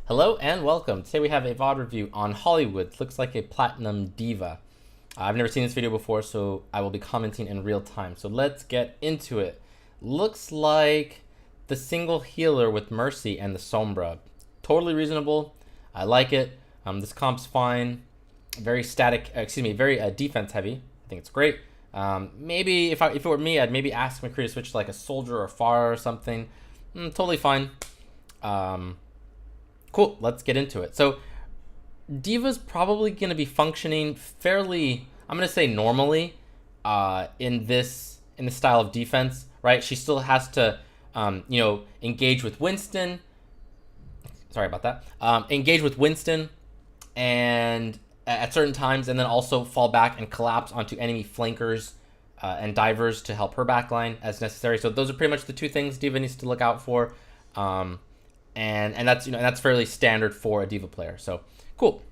Hello and welcome. Today we have a VOD review on Hollywood. Looks like a Platinum D.Va. I've never seen this video before, so I will be commenting in real time. So let's get into it. Looks like the single healer with Mercy and the Sombra. Totally reasonable. I like it. This comp's fine. Very very defense heavy. I think it's great. Maybe if it were me, I'd maybe ask McCree to switch to like a soldier or Pharah or something. Totally fine. Cool, let's get into it. So D.Va's probably going to be functioning fairly, I'm going to say normally, in this style of defense, right? She still has to, engage with Winston. Sorry about that. Engage with Winston and at certain times, and then also fall back and collapse onto enemy flankers and divers to help her backline as necessary. So those are pretty much the two things D.Va needs to look out for. And that's that's fairly standard for a D.Va player. So cool.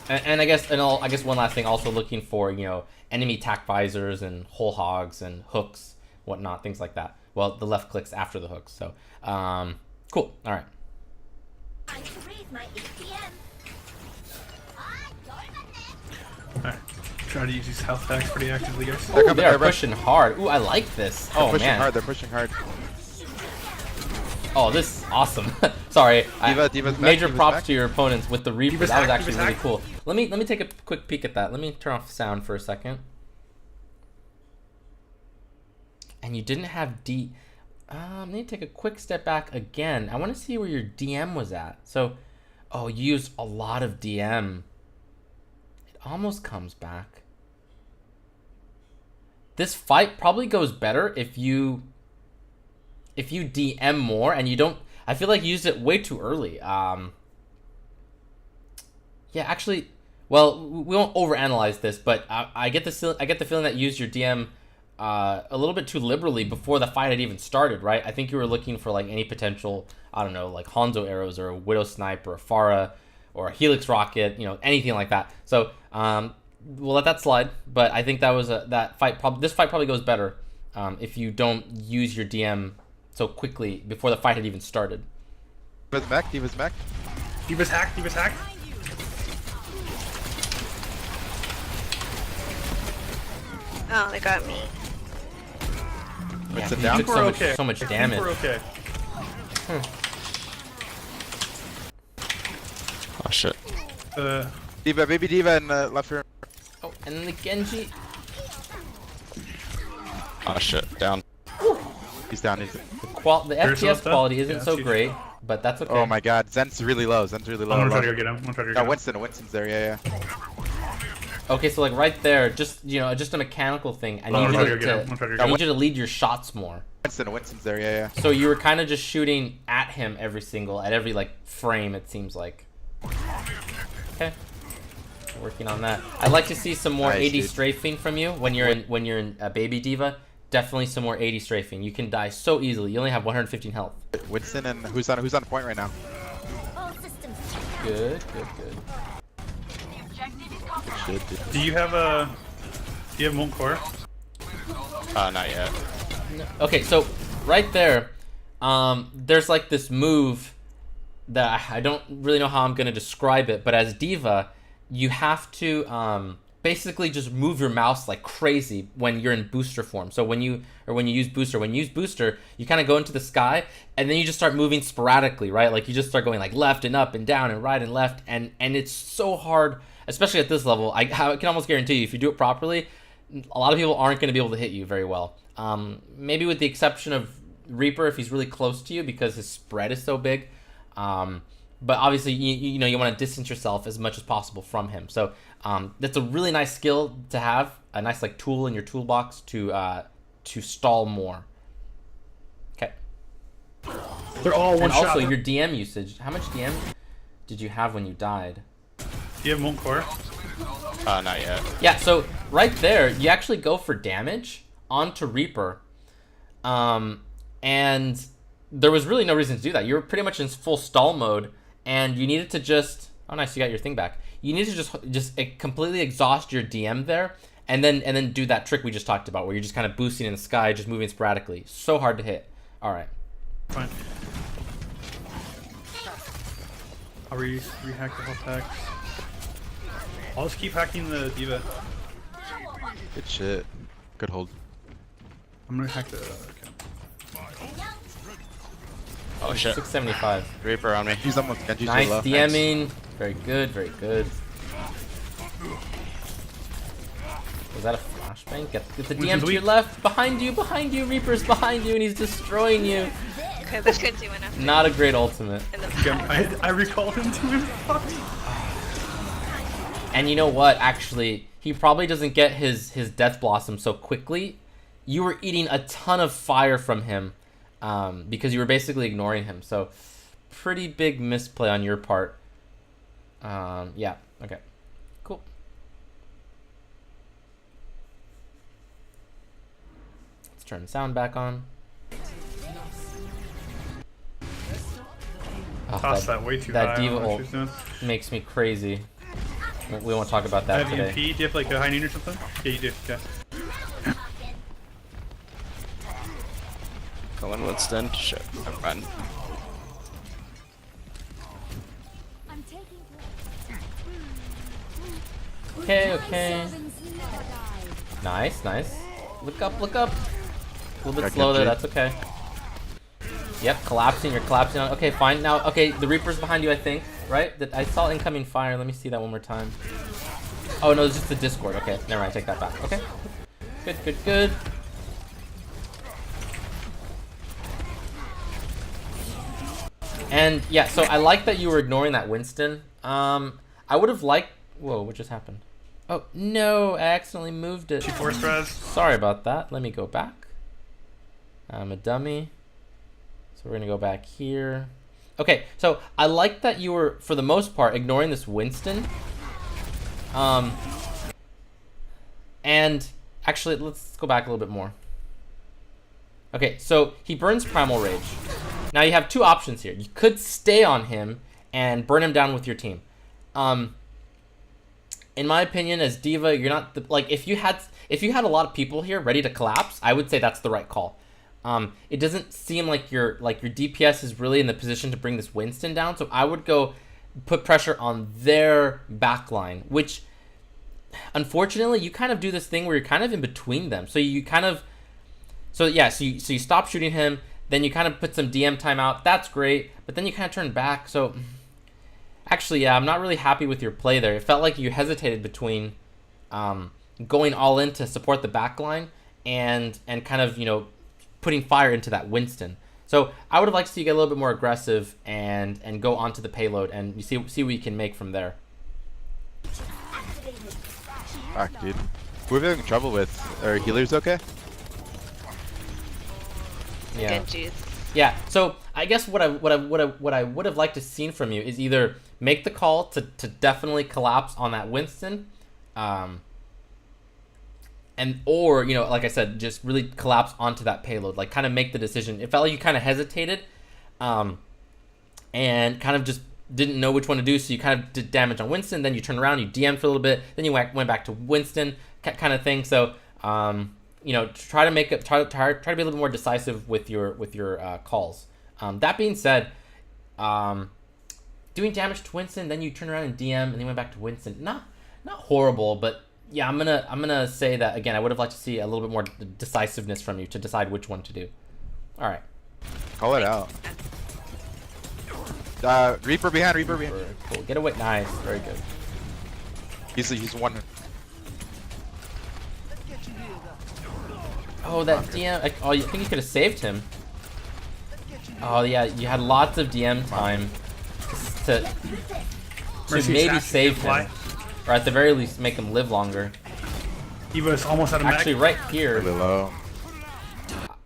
And I guess one last thing, also looking for enemy attack visors and whole hogs and hooks, whatnot, things like that. Well, the left clicks after the hooks. So cool. All right. Alright, try to use these health packs pretty actively, guys. Ooh, they are pushing hard. Ooh, I like this. They're pushing hard. They're pushing hard. Oh, this is awesome. Sorry. D.Va's major back, props back. to your opponents with the Reaper. D.Va's That was hack, actually D.Va's really hack. cool. Let me take a quick peek at that. Let me turn off sound for a second. And you didn't have let me take a quick step back again. I want to see where your DM was at. So, oh, you used a lot of DM. It almost comes back. This fight probably goes better if you DM more and you don't. I feel like you used it way too early. Yeah, actually, well, we won't overanalyze this, but I get the feeling that you used your DM a little bit too liberally before the fight had even started, right? I think you were looking for like any potential, I don't know, like Hanzo arrows or a Widow Snipe or a Pharah or a Helix Rocket, anything like that. So we'll let that slide. But I think that was this fight probably goes better if you don't use your DM so quickly before the fight had even started. D.Va's back. D.Va's back. D.Va's hack, D.Va's hack. Oh, they got me. Yeah, Sit you down. took We're okay. so much I think damage. We're okay. Oh shit. D.Va, baby D.Va in left room. Oh, and then the Genji. Oh shit. Down. He's down. He's. The Here's FPS what's up. quality isn't Yeah, so she's- great, but that's okay. Oh my God, Zen's really low. Zen's really low. I'm gonna try low. to go get him. I'm gonna try to go No, get him. Winston's there. Yeah. Okay, so like right there, just just a mechanical thing. I I'm gonna try need to you go get him. I'm to gonna try to I go need get you to lead your shots more. Winston's there. Yeah. So you were kind of just shooting at him at every like frame, it seems like. Okay. Working on that. I'd like to see some more Nice, AD dude. strafing from you when you're in Baby D.Va. Definitely some more AD strafing. You can die so easily. You only have 115 health. Winston and who's on point right now? Good. Shit, dude. Do you have Molten Core? Not yet. Okay, so right there, there's like this move that I don't really know how I'm gonna describe it, but as D.Va, you have to basically just move your mouse like crazy when you're in booster form. So when you use booster, you kind of go into the sky and then you just start moving sporadically, right? Like you just start going like left and up and down and right and left, and it's so hard, especially at this level. I can almost guarantee you, if you do it properly, a lot of people aren't going to be able to hit you very well. Maybe with the exception of Reaper if he's really close to you because his spread is so big. But obviously, you want to distance yourself as much as possible from him. So that's a really nice skill to have, a nice like tool in your toolbox to stall more. Okay. They're all one And shot. also your DM usage. How much DM did you have when you died? Do you have Molten Core? Not yet. Yeah, so right there, you actually go for damage onto Reaper. And there was really no reason to do that. You were pretty much in full stall mode, and you needed to just... Oh, nice, you got your thing back. You need to just completely exhaust your DM there, and then do that trick we just talked about, where you're just kind of boosting in the sky, just moving sporadically. So hard to hit. All right. Fine. I'll rehack the health packs. I'll just keep hacking the D.Va. Good shit. Good hold. I'm gonna hack the. Okay. Oh shit. 675. Reaper on me. Use them with Genji's Nice low. DMing. Very good, very good. Was that a flashbang? Get the DM Winston's to your weak. left. Behind you, Reaper's behind you, and he's destroying you. Okay, this could do enough. Not a great ultimate. In the Okay, I recalled him to him. And you know what? Actually, he probably doesn't get his Death Blossom so quickly. You were eating a ton of fire from him because you were basically ignoring him. So, pretty big misplay on your part. Yeah. Okay. Cool. Let's turn the sound back on. Oh, Toss that way too that high. I D.Va don't know what ult she's doing. makes me crazy. We won't talk about I that have EMP. today. Do you have like a high need or something? Yeah, you do. Okay. Going Winston. Shit. I'm run. I'm taking Okay, okay. Nice, nice. Look up, look up. A little bit Got slow there, Genji. that's okay. Yep, collapsing, you're collapsing on. Okay, fine. Now, okay, the Reaper's behind you, I think, right? That I saw incoming fire. Let me see that one more time. Oh, no, it's just the Discord. Okay, never mind, take that back. Okay. Good, good, good. And yeah, so I like that you were ignoring that Winston. I would have liked. Whoa, what just happened? Oh no, I accidentally moved it. She forced res. Sorry about that. Let me go back. I'm a dummy. So we're gonna go back here. Okay, so I like that you were, for the most part, ignoring this Winston. And actually, let's go back a little bit more. Okay, so he burns Primal Rage. Now you have two options here. You could stay on him and burn him down with your team. In my opinion, as D.Va, you're not like if you had a lot of people here ready to collapse, I would say that's the right call. It doesn't seem like your DPS is really in the position to bring this Winston down, so I would go put pressure on their backline, which unfortunately you kind of do this thing where you're kind of in between them. So you kind of so you stop shooting him, then you kind of put some DM time out. That's great, but then you kind of turn back. So actually, yeah, I'm not really happy with your play there. It felt like you hesitated between going all in to support the backline and kind of, you know, putting fire into that Winston. So I would have liked to see you get a little bit more aggressive and go onto the payload and you see what you can make from there. Fuck, dude. Who are we having trouble with? Are healers okay? Yeah. Genji's. Yeah. So I guess what I would have liked to seen from you is either make the call to definitely collapse on that Winston, or you know, like I said, just really collapse onto that payload. Like kind of make the decision. It felt like you kind of hesitated, and kind of just didn't know which one to do. So you kind of did damage on Winston. Then you turned around, you DM'd for a little bit. Then you went back to Winston, kind of thing. So you know, try to make it try to be a little bit more decisive with your calls. That being said, doing damage to Winston, then you turn around and DM, and then went back to Winston. Not horrible, but yeah, I'm gonna say that again. I would have liked to see a little bit more decisiveness from you to decide which one to do. All right. Call it out. Reaper behind, Reaper behind. Cool. Get away. Nice. Very good. He's one. Oh, that DM. Oh, you think you could have saved him? Oh yeah, you had lots of DM time to Mercy maybe Sash save can fly. him, or at the very least make him live longer. D.Va's almost out of Actually, mag. right here, Really low.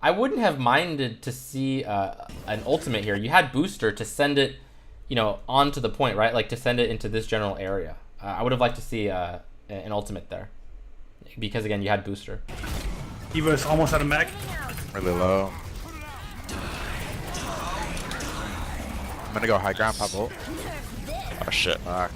I wouldn't have minded to see an ultimate here. You had booster to send it, you know, onto the point, right? Like to send it into this general area. I would have liked to see an ultimate there, because again, you had booster. D.Va's almost out of mag. Really low. I'm gonna go high ground, pop ult. Oh shit. Fuck.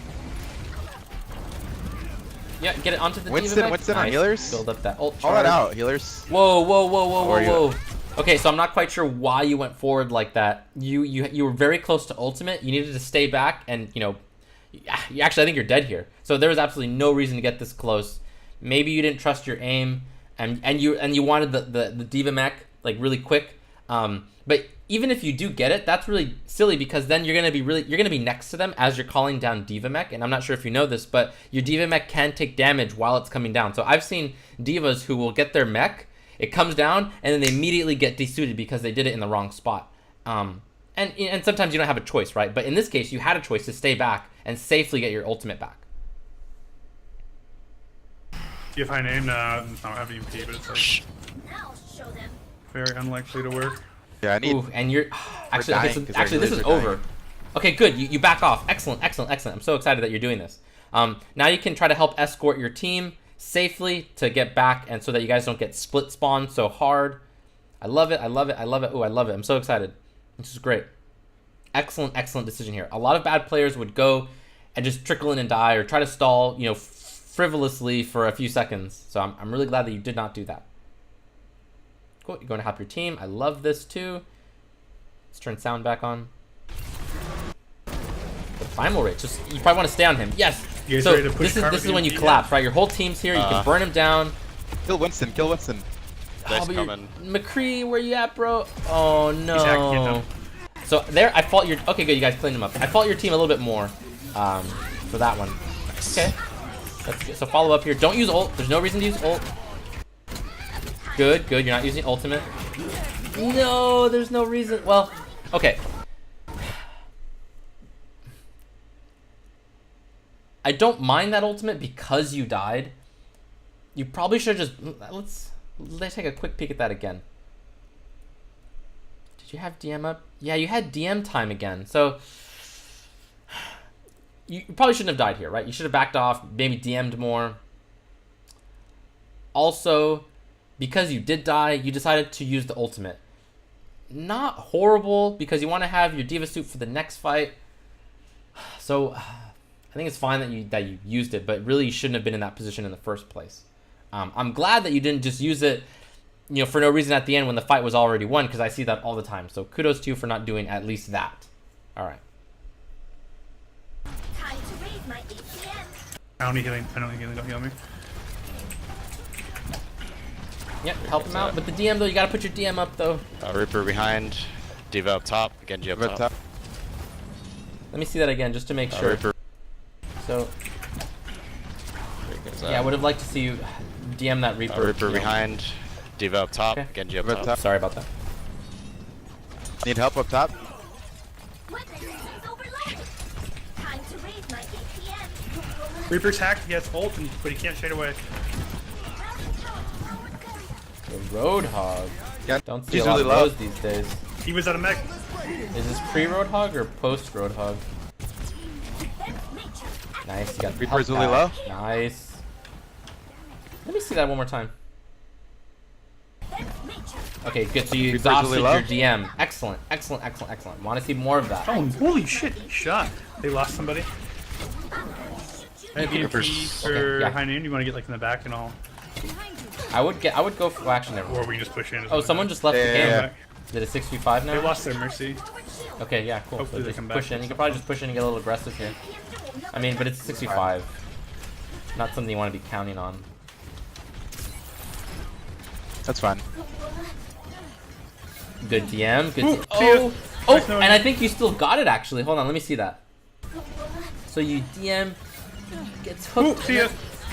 Yeah, get it onto the Winston, D.Va. Winston on Nice. healers. Build up that ult Call that charge. out, healers. Whoa, whoa, whoa, whoa, How are whoa, you? whoa. Okay, so I'm not quite sure why you went forward like that. You were very close to ultimate. You needed to stay back, and actually I think you're dead here. So there was absolutely no reason to get this close. Maybe you didn't trust your aim, and you wanted the D.Va mech like really quick. But even if you do get it, that's really silly because then you're gonna be next to them as you're calling down D.Va mech. And I'm not sure if you know this, but your D.Va mech can take damage while it's coming down. So I've seen D.Vas who will get their mech. It comes down, and then they immediately get desuited because they did it in the wrong spot. And sometimes you don't have a choice, right? But in this case, you had a choice to stay back and safely get your ultimate back. If I name, it's not having EP, but it's like Now show them. very unlikely to work. Yeah, I need. Ooh, and you're actually dying, okay, 'cause so, actually our this is laser dying. over. Okay, good. You back off. Excellent. I'm so excited that you're doing this. Now you can try to help escort your team safely to get back, and so that you guys don't get split spawned so hard. I love it. Ooh, I love it. I'm so excited. This is great. Excellent decision here. A lot of bad players would go and just trickle in and die, or try to stall, frivolously for a few seconds. So I'm really glad that you did not do that. Cool. You're going to help your team. I love this too. Let's turn sound back on. The primal rate. You probably want to stay on him. Yes. You guys So ready to push this is Carmen when you in? collapse, right? Your whole team's here. You can burn him down. Kill Winston. Kill Winston. Nice but you're- coming. McCree, where you at, bro? Oh no. Exactly, no. So there, I fault your. Okay, good. You guys cleaned him up. I fault your team a little bit more, for that one. Okay. That's good. So follow up here. Don't use ult. There's no reason to use ult. Good. You're not using ultimate. No, there's no reason. Well, okay. I don't mind that ultimate because you died. You probably should have just... Let's take a quick peek at that again. Did you have DM up? Yeah, you had DM time again. So... You probably shouldn't have died here, right? You should have backed off, maybe DM'd more. Also, because you did die, you decided to use the ultimate. Not horrible, because you want to have your D.Va suit for the next fight. So... I think it's fine that you used it, but really you shouldn't have been in that position in the first place. I'm glad that you didn't just use it, for no reason at the end when the fight was already won, because I see that all the time. So kudos to you for not doing at least that. All right. Time to raise my ATM. I don't need healing. Don't heal me. Yep, help him out. With the DM though, you gotta put your DM up though. Reaper behind. D.Va up top. Genji up Red top. top. Let me see that again just to make sure. Reaper. So Reaper's yeah, I would have liked to see you DM that Reaper. Reaper behind. D.Va up top. Okay. Genji up Red top. top. Sorry about that. Need help up top. Weapon systems overloaded. Time to raise my ATM. Reaper's hacked. He has ult, but he can't shade away. The Roadhog. Yeah, Don't see he's a lot really of low. those these days. He was out of mech. Is this pre-Roadhog or post-Roadhog? Nice, you got the Reaper's health really pack. low. Nice. Let me see that one more time. Okay, good. So you Reaper's exhausted really low. your DM. Excellent. Want to see more of that. Oh, holy shit! He shot. They lost somebody. Maybe EP for Okay, yeah. high noon. You want to get like in the back and all, I would go for action there. or we can just push in. as Oh, well. someone just left Yeah, the yeah, game. yeah. Did it 6v5 now? They lost their mercy. Okay, yeah, cool. Hopefully So they just come back. push in. You can probably just push in and get a little aggressive here. I mean, but it's 6v5. Not something you want to be counting on. That's fine. Good DM. Good. Ooh, see ya. Oh, Nice knowing and you. I think you still got it actually. Hold on, let me see that. So you DM gets Ooh, hooked. see ya.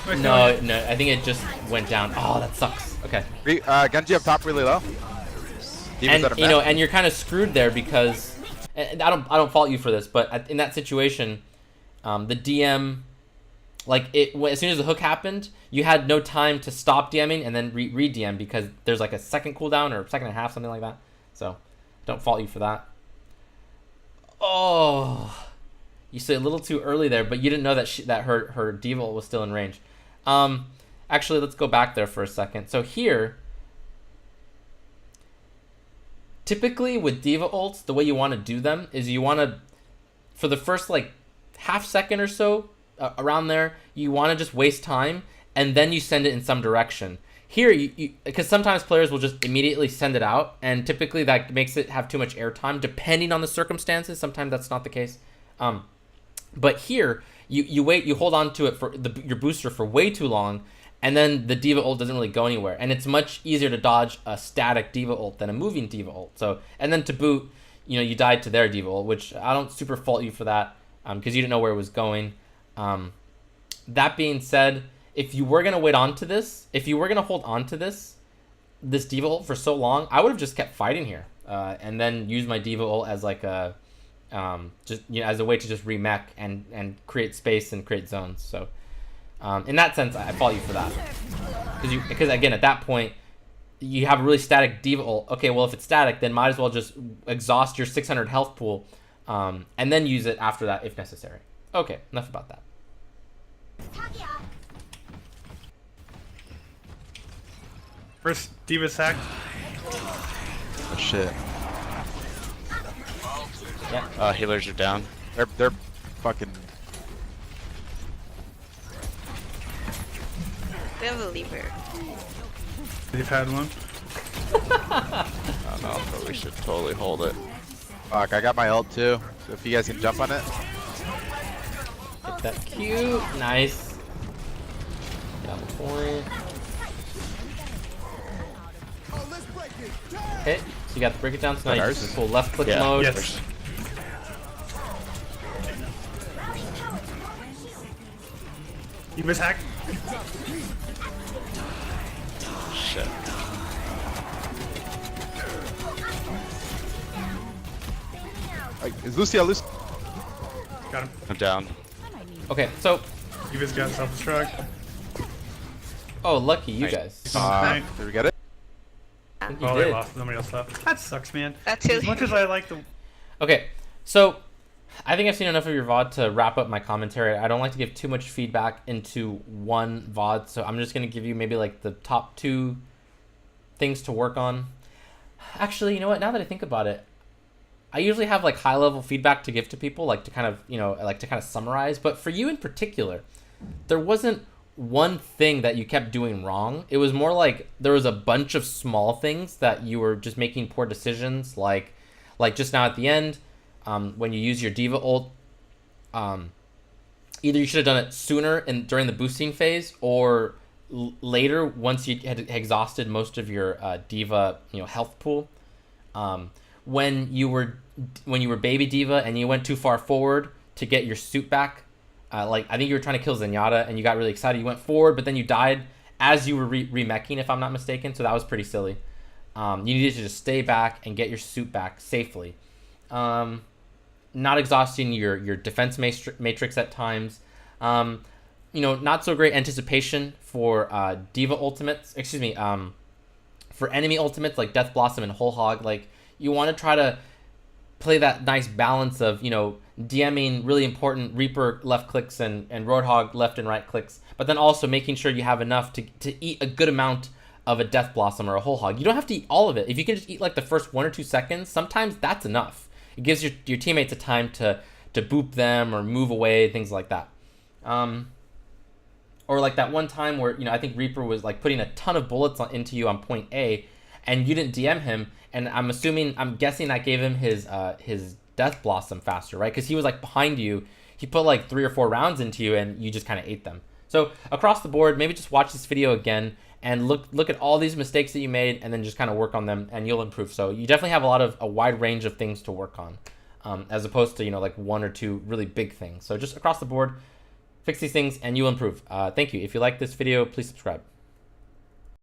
Nice knowing No, you. no, I think it just went down. Oh, that sucks. Okay. Genji up top really low. D.Va's And out of you know, mech. and you're kind of screwed there because and I don't fault you for this, but in that situation, the DM, like as soon as the hook happened, you had no time to stop DMing and then re-DM because there's like a second cooldown or second and a half, something like that. So, don't fault you for that. Oh, you said a little too early there, but you didn't know that that her D.Va was still in range. Actually, let's go back there for a second. So here, typically with D.Va ults, the way you want to do them is you want to, for the first like half second or so, around there, you want to just waste time, and then you send it in some direction. here, because sometimes players will just immediately send it out, and typically that makes it have too much airtime, depending on the circumstances. Sometimes that's not the case. But here, you wait, you hold on to it for your booster for way too long, and then the D.Va ult doesn't really go anywhere. And it's much easier to dodge a static D.Va ult than a moving D.Va ult. So, and then to boot, you died to their D.Va ult, which I don't super fault you for that, because you didn't know where it was going. That being said, if you were going to wait on to this, if you were going to hold on to this D.Va ult for so long, I would have just kept fighting here, and then use my D.Va ult as like a, just as a way to just remech and create space and create zones. So in that sense, I fault you for that, because again, at that point, you have a really static D.Va ult. Okay, well, if it's static, then might as well just exhaust your 600 health pool, and then use it after that if necessary. Okay, enough about that. First D.Va sack. Oh, shit. Healers are down. They're fucking. We have a lever. They've had one. I don't know, but we should totally hold it. Fuck, I got my ult too. So if you guys can jump on it. Get that cute. Nice. Got the point. Okay, so you got the break it down. So now you Ours? just full left click Yeah. mode. Yes. D.Va sack. Shit. Is Lucia loose? Got him. I'm down. Okay, so D.Va's got self-destruct. oh, lucky you Nice. guys. Did we get it? I think you Oh, they did. lost. Somebody else left. That sucks, man. That's who. As much as I like the. Okay, so I think I've seen enough of your VOD to wrap up my commentary. I don't like to give too much feedback into one VOD, so I'm just going to give you maybe like the top 2 things to work on. Actually, you know what? Now that I think about it, I usually have like high level feedback to give to people, like to kind of, like to kind of summarize. But for you in particular, there wasn't one thing that you kept doing wrong. It was more like there was a bunch of small things that you were just making poor decisions, like just now at the end, when you use your D.Va ult, either you should have done it sooner during the boosting phase, or later once you had exhausted most of your D.Va health pool. When you were baby D.Va and you went too far forward to get your suit back, like I think you were trying to kill Zenyatta and you got really excited. You went forward, but then you died as you were remeching, if I'm not mistaken. So that was pretty silly. You needed to just stay back and get your suit back safely. Not exhausting your defense matrix at times. Not so great anticipation for D.Va ultimates. Excuse me. For enemy ultimates like Death Blossom and Whole Hog, like you want to try to play that nice balance of DMing really important Reaper left clicks and Roadhog left and right clicks, but then also making sure you have enough to eat a good amount of a Death Blossom or a Whole Hog. You don't have to eat all of it. If you can just eat like the first 1 or 2 seconds, sometimes that's enough. It gives your teammates a time to boop them or move away, things like that. Or like that one time where I think Reaper was like putting a ton of bullets into you on point A, and you didn't DM him, and I'm guessing that gave him his Death Blossom faster, right? Because he was like behind you. He put like 3 or 4 rounds into you, and you just kind of ate them. So across the board, maybe just watch this video again and look at all these mistakes that you made, and then just kind of work on them, and you'll improve. So you definitely have a wide range of things to work on, as opposed to like 1 or 2 really big things. So just across the board, fix these things, and you'll improve. Thank you. If you like this video, please subscribe.